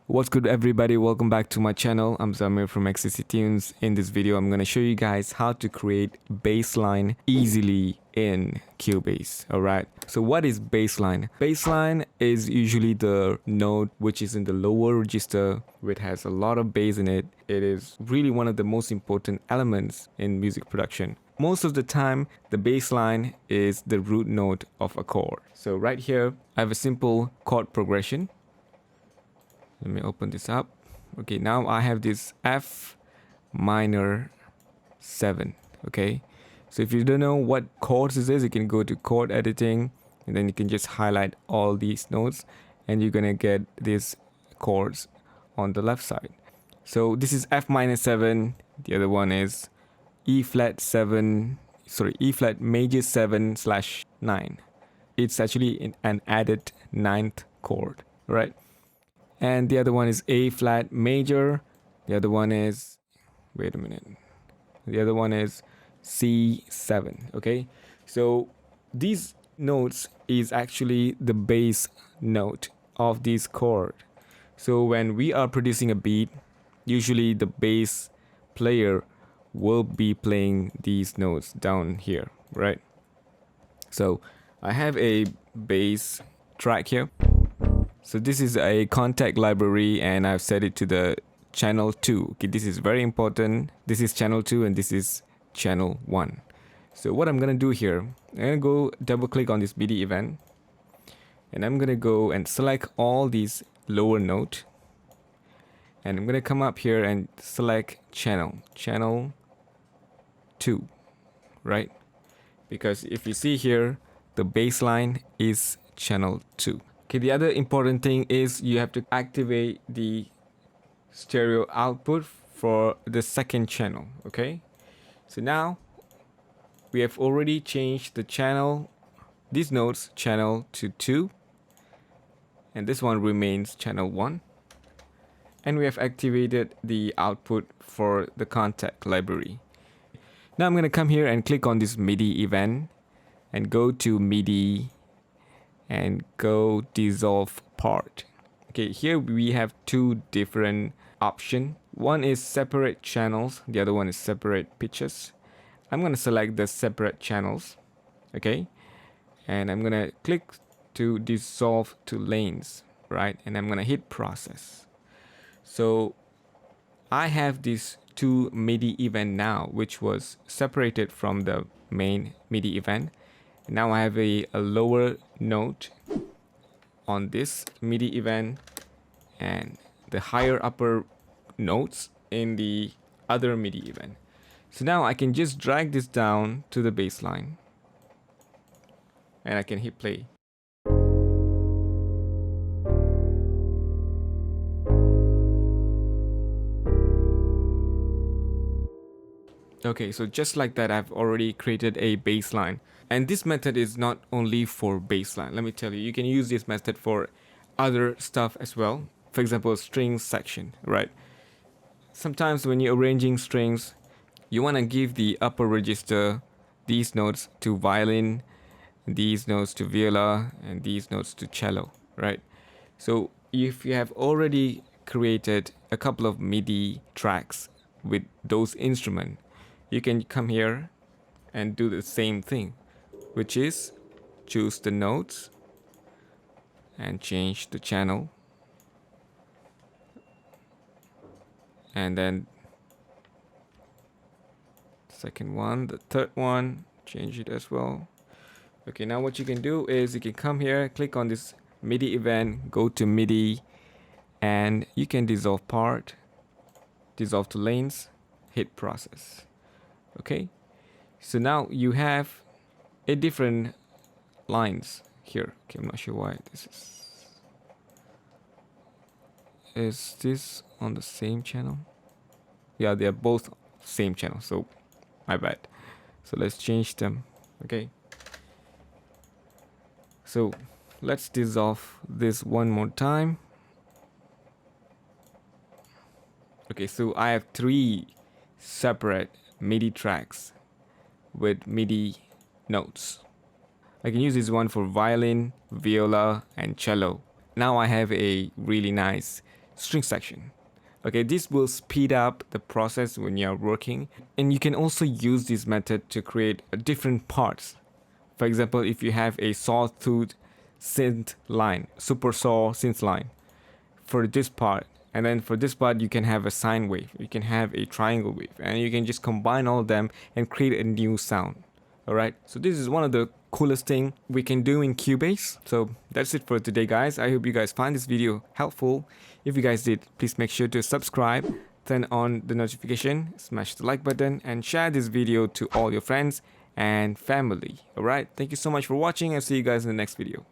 What's good everybody, welcome back to my channel. I'm Zamir from XCC Tunes. In this video I'm going to show you guys how to create bassline easily in Cubase. Alright, so what is bassline? Bassline is usually the note which is in the lower register, which has a lot of bass in it. It is really one of the most important elements in music production. Most of the time the bassline is the root note of a chord. So right here I have a simple chord progression. Let me open this up. Okay, now I have this F minor 7. Okay, so if you don't know what chords this is, you can go to chord editing and then you can just highlight all these notes and you're gonna get these chords on the left side. So this is F minor 7. The other one is E flat major 7/9. It's actually an added 9th chord, right? And the other one is A flat major. The other one is, wait a minute. The other one is C7. Okay, so these notes is actually the bass note of this chord. So when we are producing a beat, usually the bass player will be playing these notes down here, right? So I have a bass track here. So this is a contact library and I've set it to the channel 2. Okay, this is very important. This is channel 2 and this is channel 1. So what I'm gonna do here, I'm gonna go double click on this MIDI event and I'm gonna go and select all these lower note and I'm gonna come up here and select channel 2, right? Because if you see here, the bassline is channel 2. Okay, the other important thing is you have to activate the stereo output for the second channel. Okay, so now we have already changed the channel, these notes channel to 2 and this one remains channel 1, and we have activated the output for the contact library. Now I'm going to come here and click on this MIDI event and go to MIDI and go dissolve part. Okay, here we have two different options. One is separate channels, the other one is separate pitches. I'm going to select the separate channels. Okay, and I'm going to click to dissolve to lanes, right? And I'm going to hit process. So I have these two MIDI event now, which was separated from the main MIDI event. Now I have a lower note on this MIDI event and the higher upper notes in the other MIDI event. So now I can just drag this down to the bassline and I can hit play. Okay, so just like that, I've already created a bassline. And this method is not only for bassline. Let me tell you, you can use this method for other stuff as well. For example, strings section, right? Sometimes when you're arranging strings, you want to give the upper register these notes to violin, these notes to viola, and these notes to cello, right? So if you have already created a couple of MIDI tracks with those instruments, you can come here and do the same thing, which is choose the notes and change the channel, and then second one, the third one, change it as well. Okay, now what you can do is you can come here, click on this MIDI event, go to MIDI, and you can dissolve part, dissolve to lanes, hit process. Okay, so now you have a different lines here. Okay, I'm not sure why this is this on the same channel? Yeah, they are both same channel, so my bad. So let's change them. Okay, so let's dissolve this one more time. Okay, so I have 3 separate MIDI tracks with MIDI notes. I can use this one for violin, viola, and cello. Now I have a really nice string section. Okay, this will speed up the process when you're working, and you can also use this method to create different parts. For example, if you have a sawtooth synth line, super saw synth line for this part, and then for this part you can have a sine wave, you can have a triangle wave, and you can just combine all of them and create a new sound. Alright, so this is one of the coolest thing we can do in Cubase. So that's it for today, guys. I hope you guys find this video helpful. If you guys did, please make sure to subscribe, turn on the notification, smash the like button, and share this video to all your friends and family. Alright, thank you so much for watching, and see you guys in the next video.